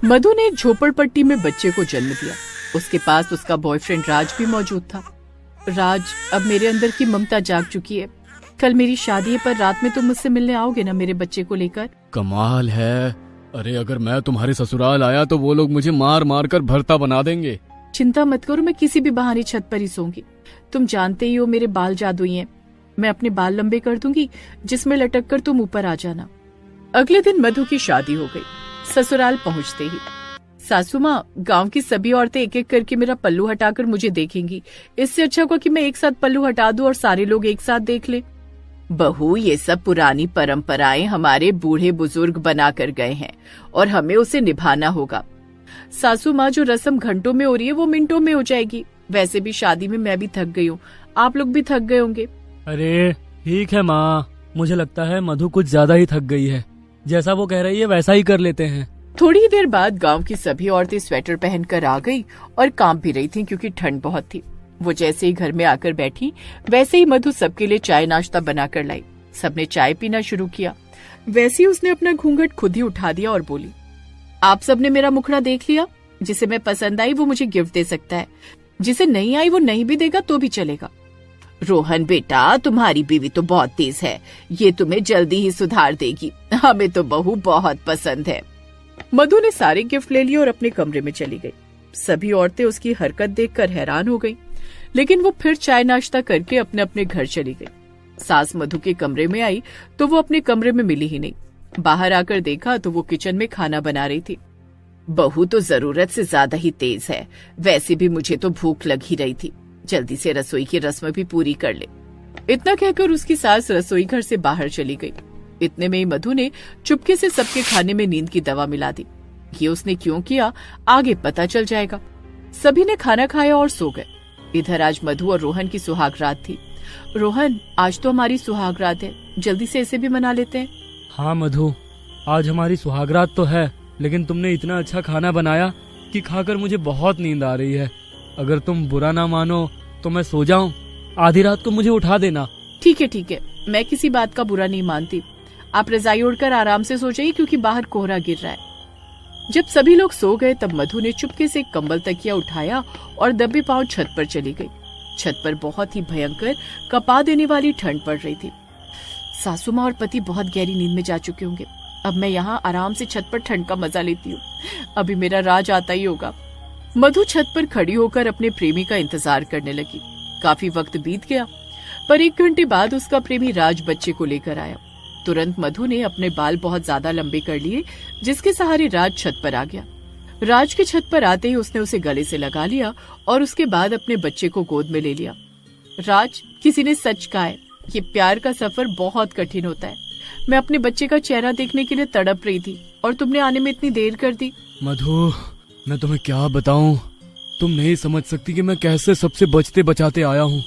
मधु ने एक झोपड़पट्टी में बच्चे को जन्म दिया। उसके पास उसका बॉयफ्रेंड राज भी मौजूद था। राज, अब मेरे अंदर की ममता जाग चुकी है। कल मेरी शादी है, पर रात में तुम मुझसे मिलने आओगे ना मेरे बच्चे को लेकर? कमाल है। अरे अगर मैं तुम्हारे ससुराल आया तो वो लोग मुझे मार मार कर भरता बना देंगे। चिंता मत करो, मैं किसी भी बहाने छत पर ही सोऊंगी। तुम जानते ही हो मेरे बाल जादुई हैं। मैं अपने बाल लंबे कर दूंगी, जिसमें लटक कर तुम ऊपर आ जाना। अगले दिन मधु की शादी हो गई। ससुराल पहुंचते ही सासू माँ, गांव की सभी औरतें एक एक करके मेरा पल्लू हटाकर मुझे देखेंगी। इससे अच्छा होगा कि मैं एक साथ पल्लू हटा दूं और सारे लोग एक साथ देख ले। बहू, ये सब पुरानी परंपराएं हमारे बूढ़े बुजुर्ग बना कर गए हैं और हमें उसे निभाना होगा। सासू माँ, जो रस्म घंटों में हो रही है वो मिनटों में हो जाएगी। वैसे भी शादी में मैं भी थक गई हूँ, आप लोग भी थक गए होंगे। अरे ठीक है माँ, मुझे लगता है मधु कुछ ज्यादा ही थक गई है। जैसा वो कह रही है वैसा ही कर लेते हैं। थोड़ी ही देर बाद गांव की सभी औरतें स्वेटर पहनकर आ गई और कांप भी रही थीं क्योंकि ठंड बहुत थी। वो जैसे ही घर में आकर बैठी, वैसे ही मधु सबके लिए चाय नाश्ता बनाकर लाई। सबने चाय पीना शुरू किया। वैसे ही उसने अपना घूंघट खुद ही उठा दिया और बोली, आप सबने मेरा मुखड़ा देख लिया। जिसे मैं पसंद आई वो मुझे गिफ्ट दे सकता है, जिसे नहीं आई वो नहीं भी देगा तो भी चलेगा। रोहन बेटा, तुम्हारी बीवी तो बहुत तेज है, ये तुम्हें जल्दी ही सुधार देगी। हमें तो बहू बहुत पसंद है। मधु ने सारे गिफ्ट ले लिए और अपने कमरे में चली गई। सभी औरतें उसकी हरकत देखकर हैरान हो गईं, लेकिन वो फिर चाय नाश्ता करके अपने अपने घर चली गई। सास मधु के कमरे में आई तो वो अपने कमरे में मिली ही नहीं। बाहर आकर देखा तो वो किचन में खाना बना रही थी। बहू तो जरूरत से ज्यादा ही तेज है। वैसे भी मुझे तो भूख लग ही रही थी, जल्दी से रसोई की रस्म भी पूरी कर ले। इतना कहकर उसकी सास रसोई घर से बाहर चली गई। इतने में ही मधु ने चुपके से सबके खाने में नींद की दवा मिला दी। ये उसने क्यों किया आगे पता चल जाएगा। सभी ने खाना खाया और सो गए। इधर आज मधु और रोहन की सुहागरात थी। रोहन, आज तो हमारी सुहागरात है, जल्दी से इसे भी मना लेते हैं। हाँ मधु, आज हमारी सुहागरात तो है, लेकिन तुमने इतना अच्छा खाना बनाया कि खाकर मुझे बहुत नींद आ रही है। अगर तुम बुरा ना मानो तो मैं सो जाऊं, आधी रात को मुझे उठा देना। ठीक है, मैं किसी बात का बुरा नहीं मानती। आप रजाई ओढ़कर आराम से सो जाइए क्योंकि बाहर कोहरा गिर रहा है। जब सभी लोग सो गए तब मधु ने चुपके से एक कंबल तकिया उठाया और दबे पांव छत पर चली गई। छत पर बहुत ही भयंकर कपा देने वाली ठंड पड़ रही थी। सासू माँ और पति बहुत गहरी नींद में जा चुके होंगे। अब मैं यहाँ आराम से छत पर ठंड का मजा लेती हूँ। अभी मेरा राज आता ही होगा। मधु छत पर खड़ी होकर अपने प्रेमी का इंतजार करने लगी। काफी वक्त बीत गया, पर 1 घंटे बाद उसका प्रेमी राज बच्चे को लेकर आया। तुरंत मधु ने अपने बाल बहुत ज्यादा लंबे कर लिए, जिसके सहारे राज छत पर आ गया। राज के छत पर आते ही उसने उसे गले से लगा लिया और उसके बाद अपने बच्चे को गोद में ले लिया। राज, किसी ने सच कहा है, ये प्यार का सफर बहुत कठिन होता है। मैं अपने बच्चे का चेहरा देखने के लिए तड़प रही थी और तुमने आने में इतनी देर कर दी। मधु, मैं तुम्हें क्या बताऊं, तुम नहीं समझ सकती कि मैं कैसे सबसे बचते बचाते आया हूँ।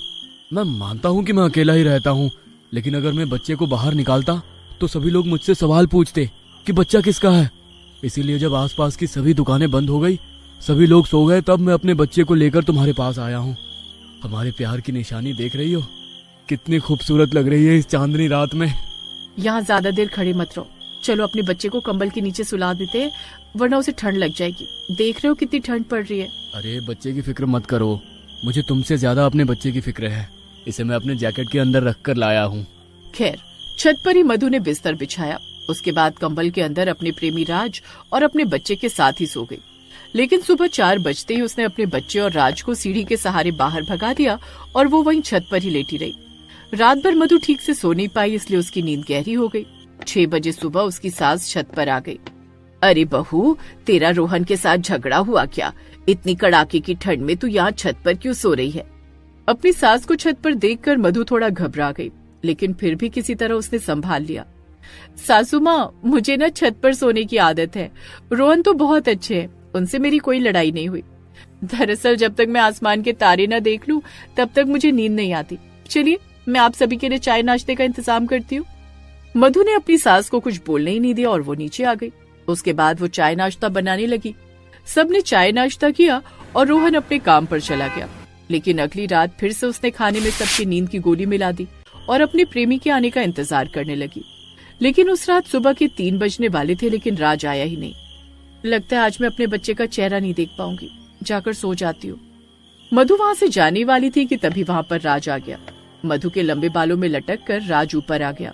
मैं मानता हूँ कि मैं अकेला ही रहता हूँ, लेकिन अगर मैं बच्चे को बाहर निकालता तो सभी लोग मुझसे सवाल पूछते कि बच्चा किसका है। इसीलिए जब आसपास की सभी दुकानें बंद हो गई, सभी लोग सो गए, तब मैं अपने बच्चे को लेकर तुम्हारे पास आया हूँ। हमारे प्यार की निशानी देख रही हो, कितनी खूबसूरत लग रही है इस चांदनी रात में। यहाँ ज्यादा देर खड़े मत रहो, चलो अपने बच्चे को कंबल के नीचे सुला देते हैं, वरना उसे ठंड लग जाएगी। देख रहे हो कितनी ठंड पड़ रही है। अरे बच्चे की फिक्र मत करो, मुझे तुमसे ज्यादा अपने बच्चे की फिक्र है। इसे मैं अपने जैकेट के अंदर रख कर लाया हूँ। खैर, छत पर ही मधु ने बिस्तर बिछाया। उसके बाद कंबल के अंदर अपने प्रेमी राज और अपने बच्चे के साथ ही सो गई। लेकिन सुबह 4 बजते ही उसने अपने बच्चे और राज को सीढ़ी के सहारे बाहर भगा दिया और वो वहीं छत पर ही लेटी रही। रात भर मधु ठीक से सो नहीं पाई, इसलिए उसकी नींद गहरी हो गई। 6 बजे सुबह उसकी सास छत पर आ गई। अरे बहू, तेरा रोहन के साथ झगड़ा हुआ क्या? इतनी कड़ाके की ठंड में तू यहाँ छत पर क्यों सो रही है? अपनी सास को छत पर देखकर मधु थोड़ा घबरा गई, लेकिन फिर भी किसी तरह उसने संभाल लिया। सासू माँ, मुझे ना छत पर सोने की आदत है। रोहन तो बहुत अच्छे हैं, उनसे मेरी कोई लड़ाई नहीं हुई। दरअसल जब तक मैं आसमान के तारे न देख लूं, तब तक मुझे नींद नहीं आती। चलिए, मैं आप सभी के लिए चाय नाश्ते का इंतजाम करती हूँ। मधु ने अपनी सास को कुछ बोलने ही नहीं दिया और वो नीचे आ गई। उसके बाद वो चाय नाश्ता बनाने लगी। सबने चाय नाश्ता किया और रोहन अपने काम पर चला गया। लेकिन अगली रात फिर से उसने खाने में सबकी नींद की गोली मिला दी और अपने प्रेमी के आने का इंतजार करने लगी। लेकिन उस रात सुबह के 3 बजने वाले थे, लेकिन राज आया ही नहीं। लगता है आज मैं अपने बच्चे का चेहरा नहीं देख पाऊंगी, जाकर सो जाती हूँ। मधु वहां से जाने वाली थी कि तभी वहां पर राज आ गया। मधु के लंबे बालों में लटक कर राज ऊपर आ गया।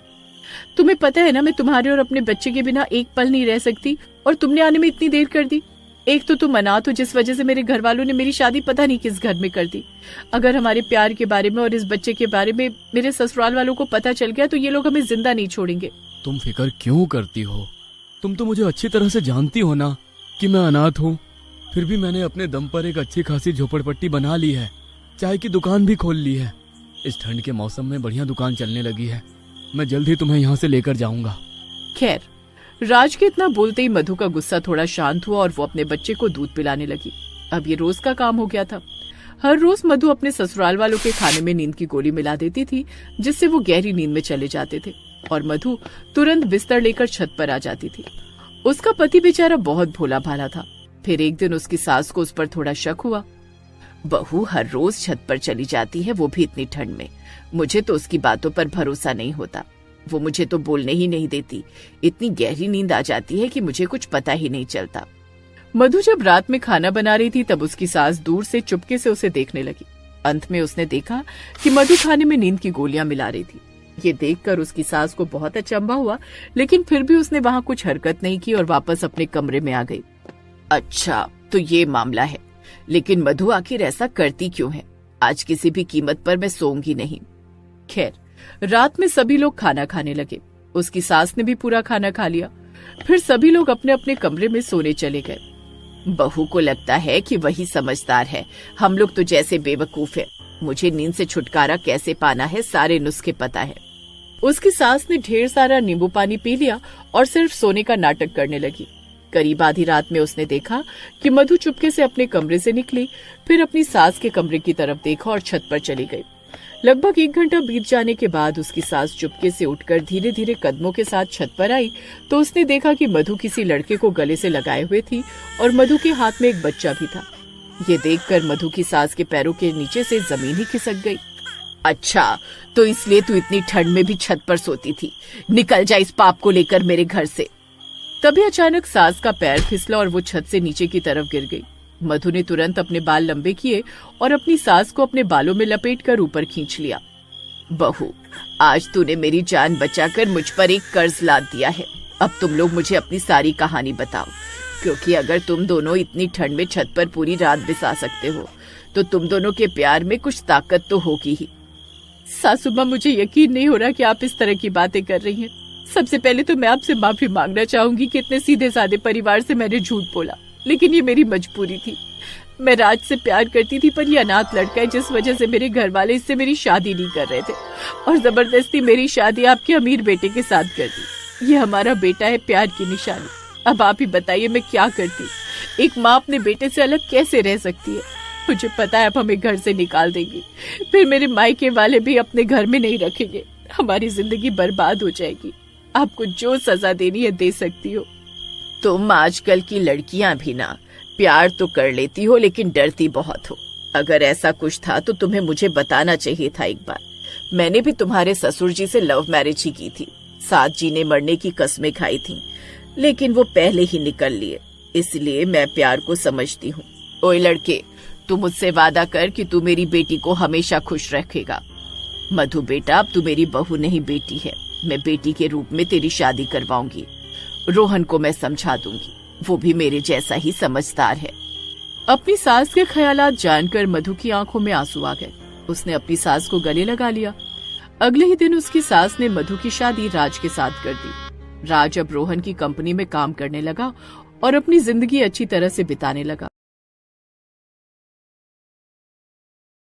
तुम्हें पता है ना, मैं तुम्हारे और अपने बच्चे के बिना एक पल नहीं रह सकती, और तुमने आने में इतनी देर कर दी। एक तो तुम अनाथ हो, जिस वजह से मेरे घर वालों ने मेरी शादी पता नहीं किस घर में कर दी। अगर हमारे प्यार के बारे में और इस बच्चे के बारे में मेरे ससुराल वालों को पता चल गया तो ये लोग हमें जिंदा नहीं छोड़ेंगे। तुम फिक्र क्यों करती हो? तुम तो मुझे अच्छी तरह से जानती हो ना कि मैं अनाथ हूँ। फिर भी मैंने अपने दम पर एक अच्छी खासी झोपड़पट्टी बना ली है, चाय की दुकान भी खोल ली है। इस ठंड के मौसम में बढ़िया दुकान चलने लगी है। मैं जल्द ही तुम्हें यहाँ से लेकर जाऊंगा। खैर, राज के इतना बोलते ही मधु का गुस्सा थोड़ा शांत हुआ और वो अपने बच्चे को दूध पिलाने लगी। अब ये रोज का काम हो गया था। हर रोज मधु अपने ससुराल वालों के खाने में नींद की गोली मिला देती थी, जिससे वो गहरी नींद में चले जाते थे और मधु तुरंत बिस्तर लेकर छत पर आ जाती थी। उसका पति बेचारा बहुत भोला भाला था। फिर एक दिन उसकी सास को उस पर थोड़ा शक हुआ। बहू हर रोज छत पर चली जाती है, वो भी इतनी ठंड में। मुझे तो उसकी बातों पर भरोसा नहीं होता। वो मुझे तो बोलने ही नहीं देती। इतनी गहरी नींद आ जाती है कि मुझे कुछ पता ही नहीं चलता। मधु जब रात में खाना बना रही थी तब उसकी सास दूर से चुपके से उसे देखने लगी। अंत में उसने देखा कि मधु खाने में नींद की गोलियां मिला रही थी। ये देखकर उसकी सास को बहुत अचंभा हुआ, लेकिन फिर भी उसने वहां कुछ हरकत नहीं की और वापस अपने कमरे में आ गई। अच्छा, तो ये मामला है। लेकिन मधु आखिर ऐसा करती क्यों है? आज किसी भी कीमत पर मैं सोऊंगी नहीं। खैर, रात में सभी लोग खाना खाने लगे। उसकी सास ने भी पूरा खाना खा लिया। फिर सभी लोग अपने अपने कमरे में सोने चले गए। बहू को लगता है कि वही समझदार है, हम लोग तो जैसे बेवकूफ है। मुझे नींद से छुटकारा कैसे पाना है, सारे नुस्खे पता है। उसकी सास ने ढेर सारा नींबू पानी पी लिया और सिर्फ सोने का नाटक करने लगी। करीब आधी रात में उसने देखा कि मधु चुपके से अपने कमरे से निकली, फिर अपनी सास के कमरे की तरफ देखा और छत पर चली गई। लगभग 1 घंटा बीत जाने के बाद उसकी सास चुपके से उठकर धीरे धीरे कदमों के साथ छत पर आई तो उसने देखा कि मधु किसी लड़के को गले से लगाए हुए थी और मधु के हाथ में एक बच्चा भी था। ये देखकर मधु की सास के पैरों के नीचे से जमीन ही खिसक गई। अच्छा, तो इसलिए तू इतनी ठंड में भी छत पर सोती थी? निकल जा इस पाप को लेकर मेरे घर से। तभी अचानक सास का पैर फिसला और वो छत से नीचे की तरफ गिर गई। मधु ने तुरंत अपने बाल लंबे किए और अपनी सास को अपने बालों में लपेटकर ऊपर खींच लिया। बहू, आज तूने मेरी जान बचाकर मुझ पर एक कर्ज लाद दिया है। अब तुम लोग मुझे अपनी सारी कहानी बताओ, क्योंकि अगर तुम दोनों इतनी ठंड में छत पर पूरी रात बिता सकते हो तो तुम दोनों के प्यार में कुछ ताकत तो होगी ही। सासू माँ, मुझे यकीन नहीं हो रहा कि आप इस तरह की बातें कर रही हैं। सबसे पहले तो मैं आपसे माफी मांगना चाहूंगी कि इतने सीधे साधे परिवार से मैंने झूठ बोला, लेकिन ये मेरी मजबूरी थी। मैं राज से प्यार करती थी, पर ये अनाथ लड़का है जिस वजह से मेरे घर वाले इससे मेरी शादी नहीं कर रहे थे और जबरदस्ती मेरी शादी आपके अमीर बेटे के साथ कर दी। ये हमारा बेटा है, प्यार की निशानी। अब आप ही बताइए मैं क्या करती? एक माँ अपने बेटे से अलग कैसे रह सकती है? मुझे पता है आप हमें घर से निकाल देंगी, फिर मेरे मायके वाले भी अपने घर में नहीं रखेंगे। हमारी जिंदगी बर्बाद हो जाएगी। आपको जो सजा देनी है दे सकती हो। तुम आजकल की लड़कियां भी ना प्यार तो कर लेती हो, लेकिन डरती बहुत हो। अगर ऐसा कुछ था तो तुम्हें मुझे बताना चाहिए था एक बार। मैंने भी तुम्हारे ससुर जी से लव मैरिज ही की थी, साथ जीने मरने की कस्में खाई थी, लेकिन वो पहले ही निकल लिए। इसलिए मैं प्यार को समझती हूँ। ओए लड़के, तू मुझसे वादा कर कि तू मेरी बेटी को हमेशा खुश रखेगा। मधु बेटा, अब तू मेरी बहू नहीं बेटी है। मैं बेटी के रूप में तेरी शादी करवाऊंगी। रोहन को मैं समझा दूंगी, वो भी मेरे जैसा ही समझदार है। अपनी सास के ख्यालात जानकर मधु की आंखों में आंसू आ गए। उसने अपनी सास को गले लगा लिया। अगले ही दिन उसकी सास ने मधु की शादी राज के साथ कर दी। राज अब रोहन की कंपनी में काम करने लगा और अपनी जिंदगी अच्छी तरह से बिताने लगा।